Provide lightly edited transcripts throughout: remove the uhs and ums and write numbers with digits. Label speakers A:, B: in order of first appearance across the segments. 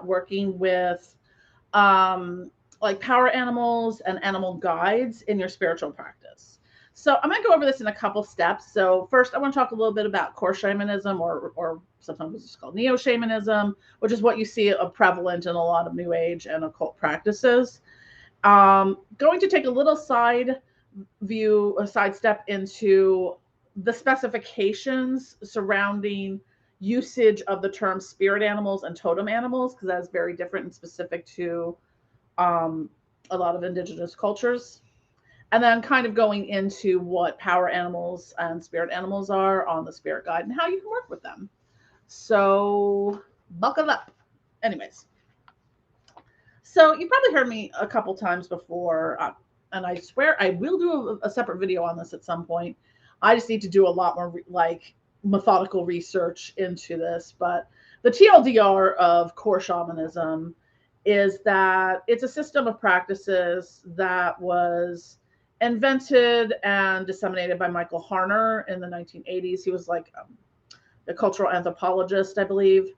A: about working with like power animals and animal guides in your spiritual practice. So I'm going to go over this in a couple steps. So first, I want to talk a little bit about core shamanism, or sometimes it's called neo-shamanism, which is what you see prevalent in a lot of New Age and occult practices. Going to take a little sidestep into the specifications surrounding usage of the term spirit animals and totem animals, because that is very different and specific to a lot of indigenous cultures. And then kind of going into what power animals and spirit animals are on the spirit guide and how you can work with them. So buckle up. Anyways, so you've probably heard me a couple times before, and I swear I will do a separate video on this at some point. I just need to do a lot more like methodical research into this. But the TLDR of core shamanism is that it's a system of practices that was invented and disseminated by Michael Harner in the 1980s. He was like a cultural anthropologist, I believe.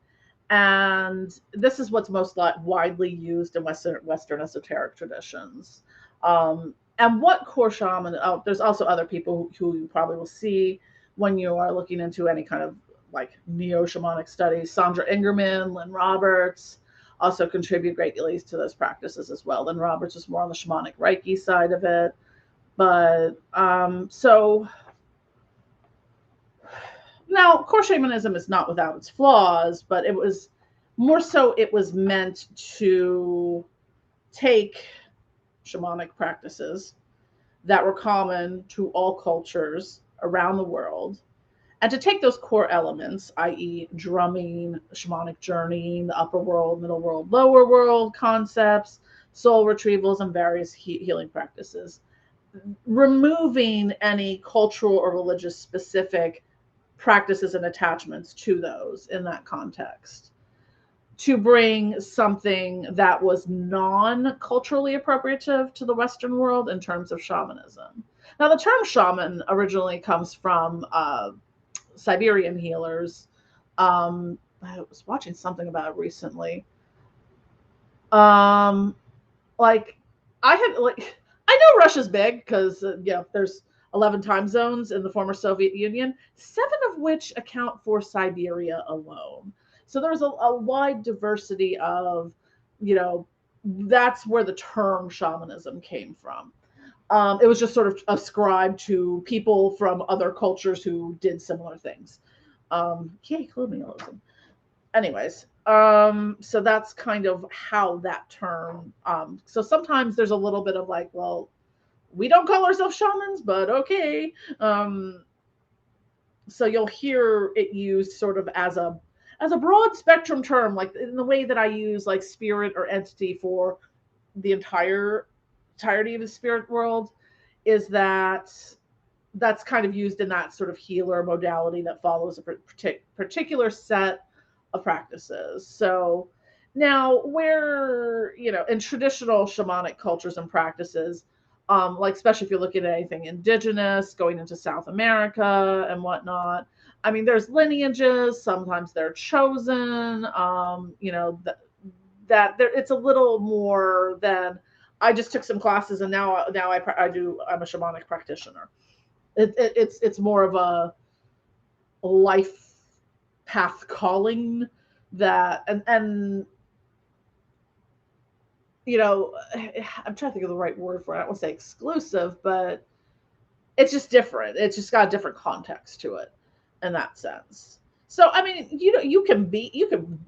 A: And this is what's most widely used in Western esoteric traditions. And what core shaman, there's also other people who you probably will see when you are looking into any kind of like neo-shamanic studies. Sandra Ingerman, Lynn Roberts also contribute greatly to those practices as well. Lynn Roberts is more on the shamanic Reiki side of it. But so now core shamanism is not without its flaws, but it was more so it was meant to take shamanic practices that were common to all cultures around the world, and to take those core elements, i.e. drumming, shamanic journeying, the upper world, middle world, lower world concepts, soul retrievals, and various healing practices, removing any cultural or religious specific practices and attachments to those in that context, to bring something that was non-culturally appropriative to the Western world in terms of shamanism. Now, the term shaman originally comes from Siberian healers. I was watching something about it recently. Like I know Russia's big because there's 11 time zones in the former Soviet Union, 7 of which account for Siberia alone. So there's a wide diversity of, that's where the term shamanism came from. It was just sort of ascribed to people from other cultures who did similar things. Yay, colonialism. Anyways, so that's kind of how that term. So sometimes there's a little bit of like, well, we don't call ourselves shamans, but okay. So you'll hear it used sort of as a broad spectrum term, like in the way that I use like spirit or entity for the entirety of the spirit world, is that's kind of used in that sort of healer modality that follows a particular set of practices. So now where, in traditional shamanic cultures and practices, like especially if you're looking at anything indigenous, going into South America and whatnot, I mean, there's lineages, sometimes they're chosen, that there, it's a little more than I just took some classes and now I'm a shamanic practitioner. It's more of a life path calling that, and I'm trying to think of the right word for it. I don't want to say exclusive, but it's just different. It's just got a different context to it in that sense. So, I mean, you can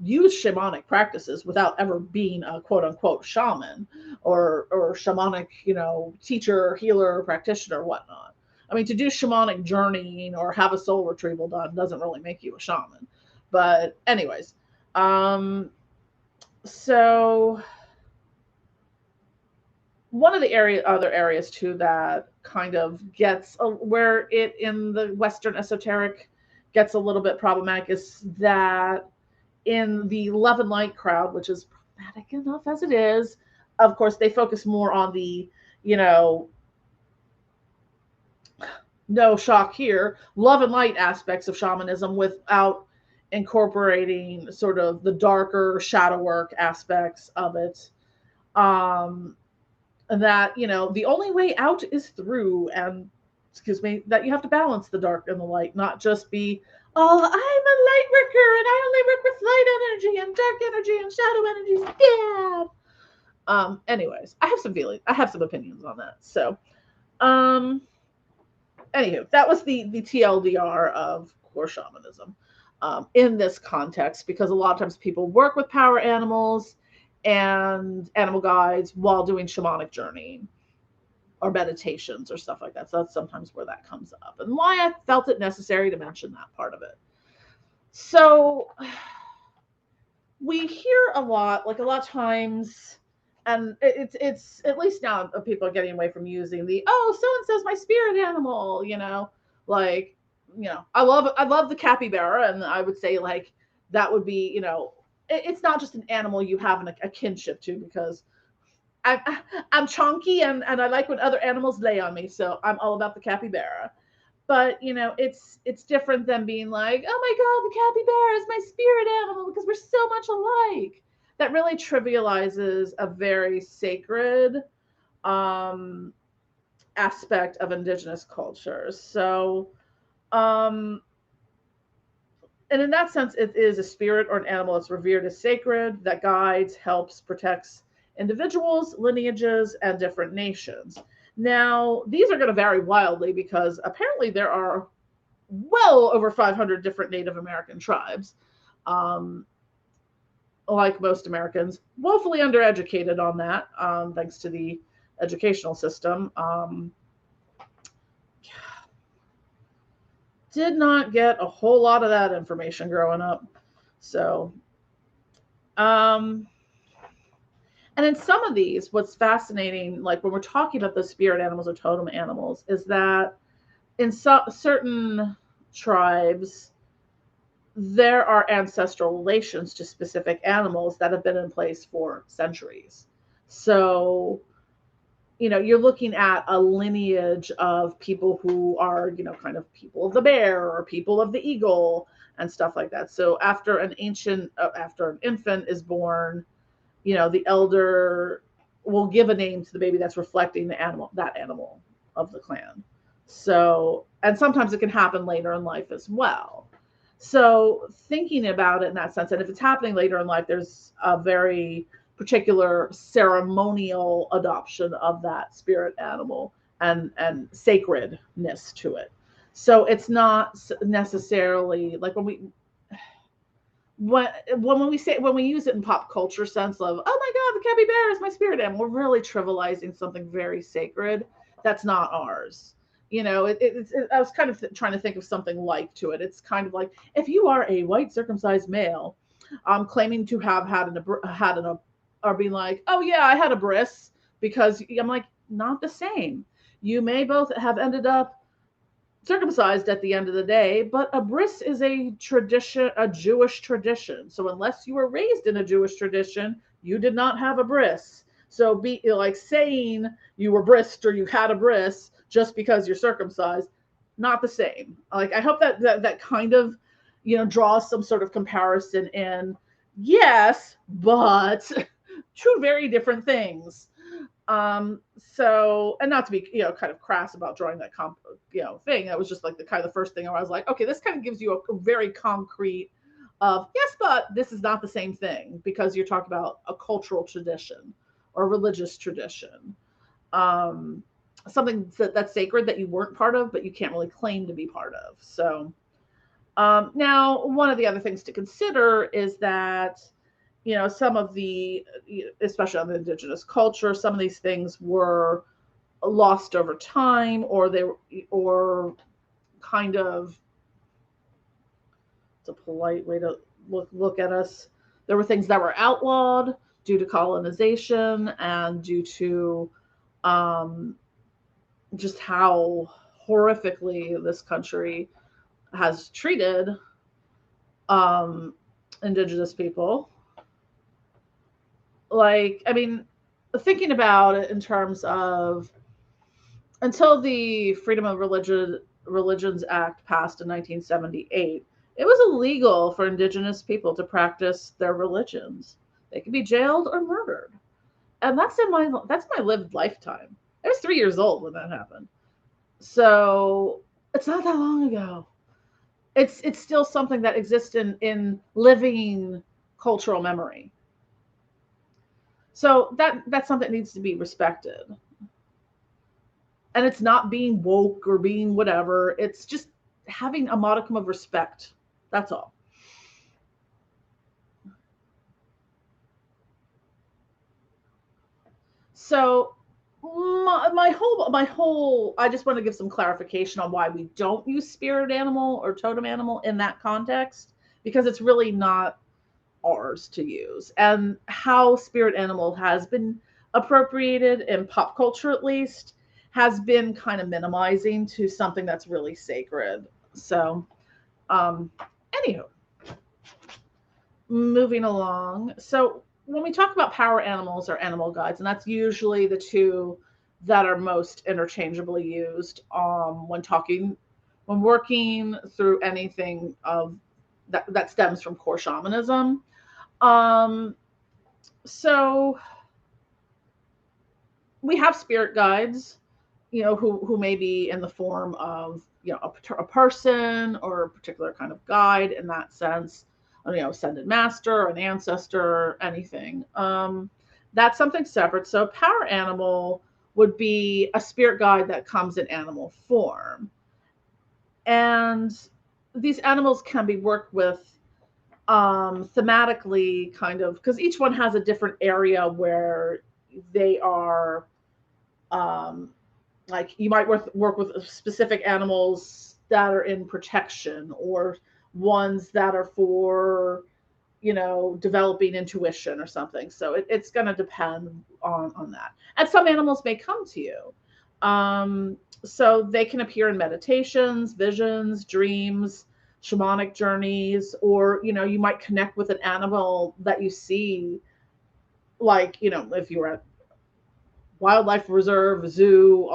A: use shamanic practices without ever being a quote unquote shaman or shamanic, teacher, healer, practitioner, or whatnot. I mean, to do shamanic journeying or have a soul retrieval done doesn't really make you a shaman. But anyways, so one of the other areas too that kind of gets where it in the Western esoteric gets a little bit problematic is that in the love and light crowd, which is problematic enough as it is, of course, they focus more on the, no shock here, love and light aspects of shamanism without incorporating sort of the darker shadow work aspects of it. Um, that, you know, the only way out is through, and excuse me, that you have to balance the dark and the light, not just be, oh, I'm a light worker and I only work with light energy and dark energy and shadow energy is bad. Anyways, I have some feelings, I have some opinions on that. So, anywho, that was the TLDR of core shamanism in this context, because a lot of times people work with power animals and animal guides while doing shamanic journeying or meditations or stuff like that. So that's sometimes where that comes up, and why I felt it necessary to mention that part of it. So we hear a lot, like a lot of times, and it's at least now people are getting away from using the, oh, so and so's my spirit animal, you know, like, you know, I love the capybara, and I would say like that would be, you know, it's not just an animal you have a kinship to, because I'm chonky and I like when other animals lay on me, so I'm all about the capybara. But you know, it's different than being like, oh my god, the capybara is my spirit animal because we're so much alike. That really trivializes a very sacred aspect of indigenous cultures. So, and in that sense, it is a spirit or an animal that's revered as sacred, that guides, helps, protects individuals, lineages, and different nations. Now, these are going to vary wildly because apparently there are well over 500 different Native American tribes. Like most Americans, woefully undereducated on that, thanks to the educational system. Did not get a whole lot of that information growing up. So, and in some of these, what's fascinating, like when we're talking about the spirit animals or totem animals, is that in certain tribes, there are ancestral relations to specific animals that have been in place for centuries. So, you know, you're looking at a lineage of people who are, you know, kind of people of the bear or people of the eagle and stuff like that. So after an infant is born, you know, the elder will give a name to the baby that's reflecting that animal of the clan. So, and sometimes it can happen later in life as well. So thinking about it in that sense, and if it's happening later in life, there's a very particular ceremonial adoption of that spirit animal and sacredness to it. So it's not necessarily like when we use it in pop culture sense of, oh my god, the capybara is my spirit animal, we're really trivializing something very sacred that's not ours. You know, I was kind of trying to think of something like to it. It's kind of like if you are a white circumcised male, claiming to have or being like, oh yeah, I had a bris, because I'm like, not the same. You may both have ended up circumcised at the end of the day, but a bris is a tradition, a Jewish tradition. So unless you were raised in a Jewish tradition, you did not have a bris. So be like saying you were brised or you had a bris just because you're circumcised, not the same. Like I hope that kind of, you know, draws some sort of comparison in. Yes, but two very different things. So, and not to be, you know, kind of crass about drawing that thing. That was just like the kind of the first thing where I was like, okay, this kind of gives you a very concrete of yes, but this is not the same thing, because you're talking about a cultural tradition or religious tradition. Something that's sacred that you weren't part of, but you can't really claim to be part of. So, now one of the other things to consider is that, you know, some of the, especially on the indigenous culture, some of these things were lost over time, or kind of, it's a polite way to look at us. There were things that were outlawed due to colonization and due to just how horrifically this country has treated indigenous people. Like, I mean, thinking about it in terms of, until the Freedom of Religions Act passed in 1978, It was illegal for indigenous people to practice their religions. They could be jailed or murdered. And that's my lived lifetime. I was 3 years old when that happened. So it's not that long ago. It's still something that exists in living cultural memory. So that's something that needs to be respected. And it's not being woke or being whatever. It's just having a modicum of respect. That's all. So my whole I just want to give some clarification on why we don't use spirit animal or totem animal in that context, because it's really not ours to use. And how spirit animal has been appropriated in pop culture, at least, has been kind of minimizing to something that's really sacred. So um anywho, moving along. So when we talk about power animals or animal guides, and that's usually the two that are most interchangeably used when working through anything of that stems from core shamanism. Um, so we have spirit guides, who may be in the form of, a person or a particular kind of guide in that sense, ascended master, an ancestor, anything. That's something separate. So power animal would be a spirit guide that comes in animal form. And these animals can be worked with thematically, kind of, because each one has a different area where they are, um, like you might work with specific animals that are in protection, or ones that are for, developing intuition or something. So it's going to depend on that. And some animals may come to you. So they can appear in meditations, visions, dreams, shamanic journeys, or, you might connect with an animal that you see, like, if you were at wildlife reserve, zoo,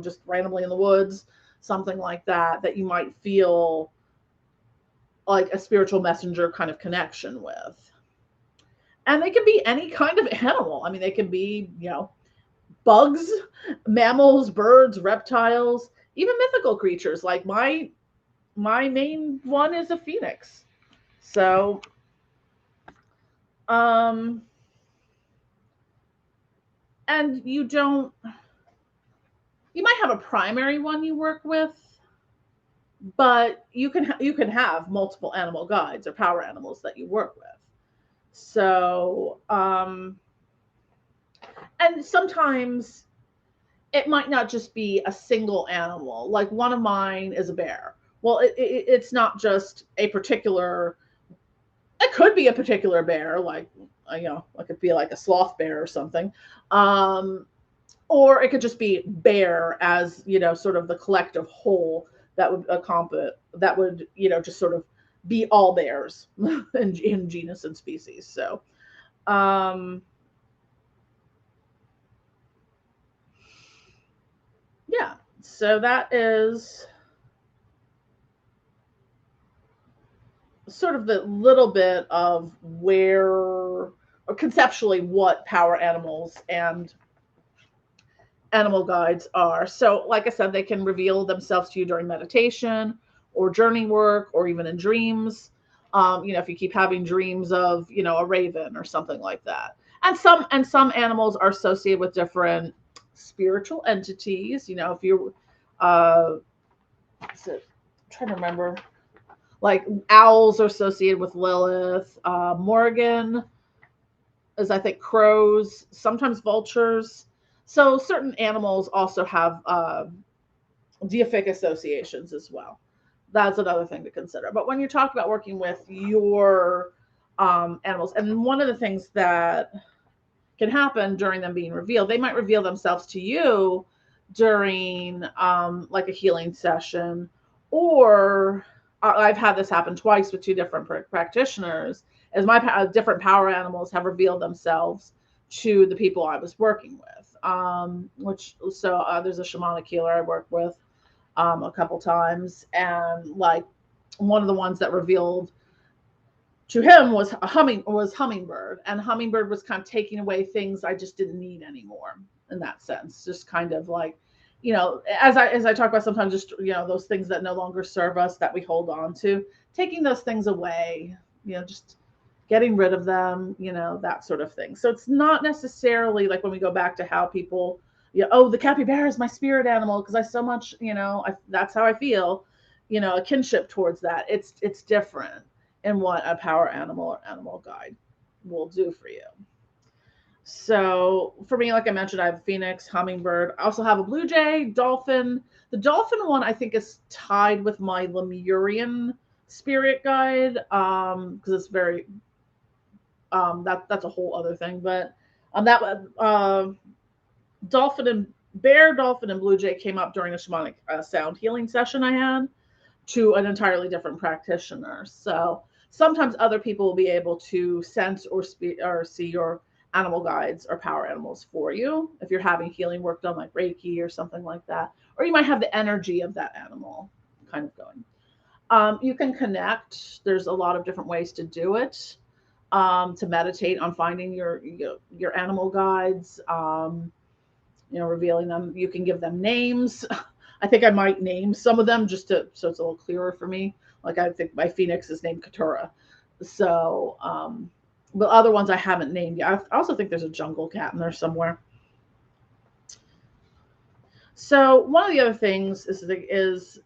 A: just randomly in the woods, something like that, that you might feel like a spiritual messenger kind of connection with. And they can be any kind of animal. I mean, they can be, bugs, mammals, birds, reptiles, even mythical creatures. Like my main one is a phoenix. So, um, and you might have a primary one you work with, but you can have multiple animal guides or power animals that you work with. So, and sometimes it might not just be a single animal. Like one of mine is a bear. Well, it's not just a particular. It could be a particular bear, like, it could be like a sloth bear or something, um, or it could just be bear as, sort of the collective whole that would accomplish, that would, just sort of be all bears in genus and species. So, um, yeah, so that is sort of the little bit of where, or conceptually, what power animals and animal guides are. So, like I said, they can reveal themselves to you during meditation or journey work, or even in dreams. If you keep having dreams of, a raven or something like that. And some animals are associated with different spiritual entities. If you, is it, I'm trying to remember, like owls are associated with Lilith. Morgan is, I think, crows, sometimes vultures. So certain animals also have deific associations as well. That's another thing to consider. But when you talk about working with your animals, and one of the things that can happen during them being revealed, they might reveal themselves to you during like a healing session, or I've had this happen twice with two different practitioners, as my different power animals have revealed themselves to the people I was working with. There's a shamanic healer I work with a couple times, and like one of the ones that revealed to him was Hummingbird, and Hummingbird was kind of taking away things I just didn't need anymore in that sense. Just kind of like, as I talk about sometimes, just those things that no longer serve us that we hold on to, taking those things away, just getting rid of them, that sort of thing. So it's not necessarily like when we go back to how people, oh, the capybara is my spirit animal because I so much, that's how I feel, a kinship towards that. It's different in what a power animal or animal guide will do for you. So for me, like I mentioned, I have a phoenix, hummingbird. I also have a blue jay, dolphin. The dolphin one I think is tied with my Lemurian spirit guide because it's very that's a whole other thing. But that dolphin and bear, dolphin, and blue jay came up during a shamanic sound healing session I had to an entirely different practitioner. So sometimes other people will be able to sense or see your animal guides or power animals for you if you're having healing work done like Reiki or something like that. Or you might have the energy of that animal kind of going. You can connect. There's a lot of different ways to do it. To meditate on finding your animal guides, revealing them. You can give them names. I think I might name some of them so it's a little clearer for me. Like I think my phoenix is named Katura. So, but other ones I haven't named yet. I also think there's a jungle cat in there somewhere. So one of the other things is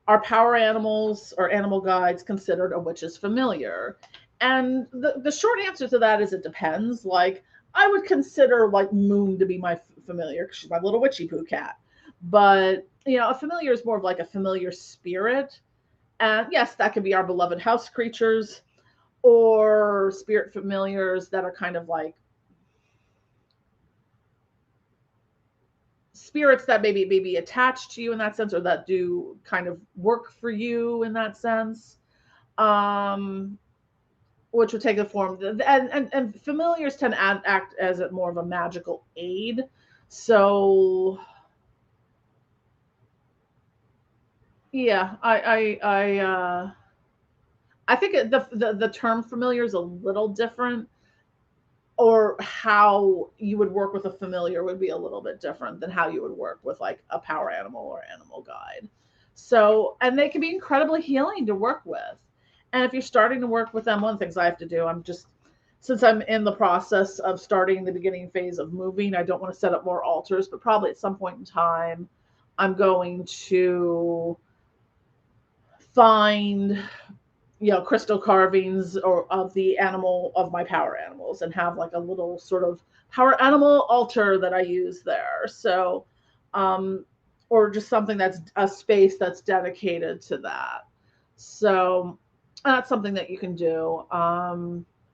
A: are power animals or animal guides considered a witch's familiar? And the short answer to that is it depends. Like I would consider like Moon to be my familiar because she's my little witchy poo cat. But a familiar is more of like a familiar spirit. And yes, that could be our beloved house creatures or spirit familiars that are kind of like spirits that maybe be attached to you in that sense, or that do kind of work for you in that sense. Which would take the form, and familiars tend to act as more of a magical aid. So yeah, I think the term familiar is a little different, or how you would work with a familiar would be a little bit different than how you would work with like a power animal or animal guide. So, and they can be incredibly healing to work with. And if you're starting to work with them, one of the things I have to do, since I'm in the process of starting the beginning phase of moving, I don't want to set up more altars, but probably at some point in time, I'm going to find crystal carvings or of the animal of my power animals and have like a little sort of power animal altar that I use there. So or just something that's a space that's dedicated to that. So that's something that you can do.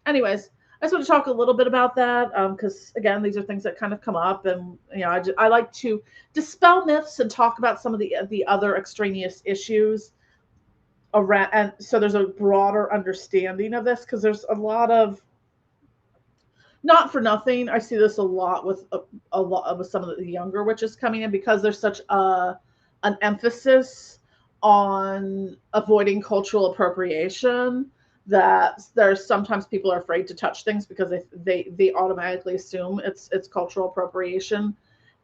A: Anyways, I just want to talk a little bit about that because again, these are things that kind of come up, and I like to dispel myths and talk about some of the other extraneous issues around, and so there's a broader understanding of this because there's a lot of, not for nothing, I see this a lot with some of the younger witches coming in because there's such an emphasis on avoiding cultural appropriation that there's sometimes people are afraid to touch things because they automatically assume it's cultural appropriation.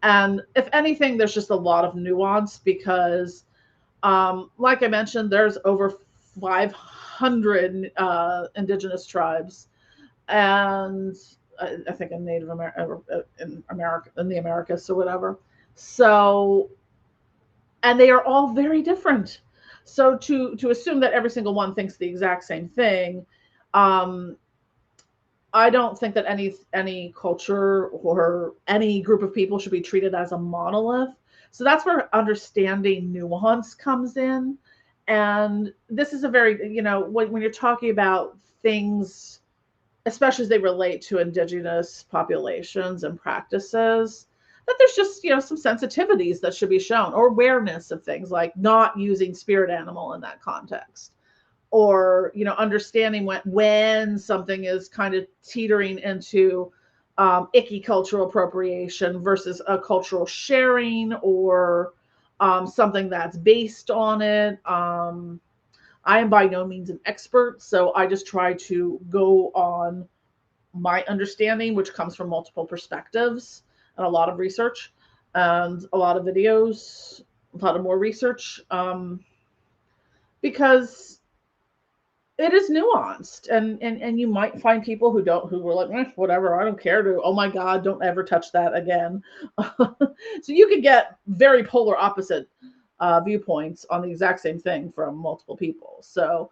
A: And if anything, there's just a lot of nuance because like I mentioned, there's over 500 indigenous tribes, and I think in Native America, in the Americas or whatever. So, and they are all very different. So to assume that every single one thinks the exact same thing, I don't think that any culture or any group of people should be treated as a monolith. So that's where understanding nuance comes in. And this is a very, when you're talking about things, especially as they relate to indigenous populations and practices, that there's just, some sensitivities that should be shown, or awareness of things like not using spirit animal in that context, or, understanding when something is kind of teetering into icky cultural appropriation versus a cultural sharing, or something that's based on it. I am by no means an expert, so I just try to go on my understanding, which comes from multiple perspectives and a lot of research and a lot of videos, a lot of more research, because it is nuanced, and you might find people who were like, whatever, I don't care, to, oh my god, don't ever touch that again. So you could get very polar opposite viewpoints on the exact same thing from multiple people. So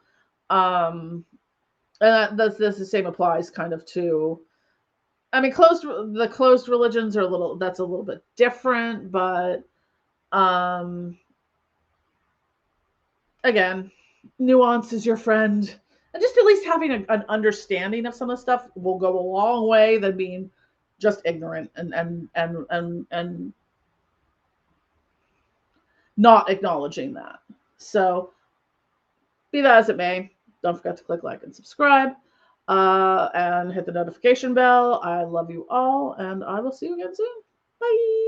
A: and that's the same applies kind of to, I mean, the closed religions are that's a little bit different, but again, nuance is your friend. And just at least having an understanding of some of the stuff will go a long way than being just ignorant and not acknowledging that. So be that as it may, don't forget to click like and subscribe, and hit the notification bell. I love you all, and I will see you again soon. Bye.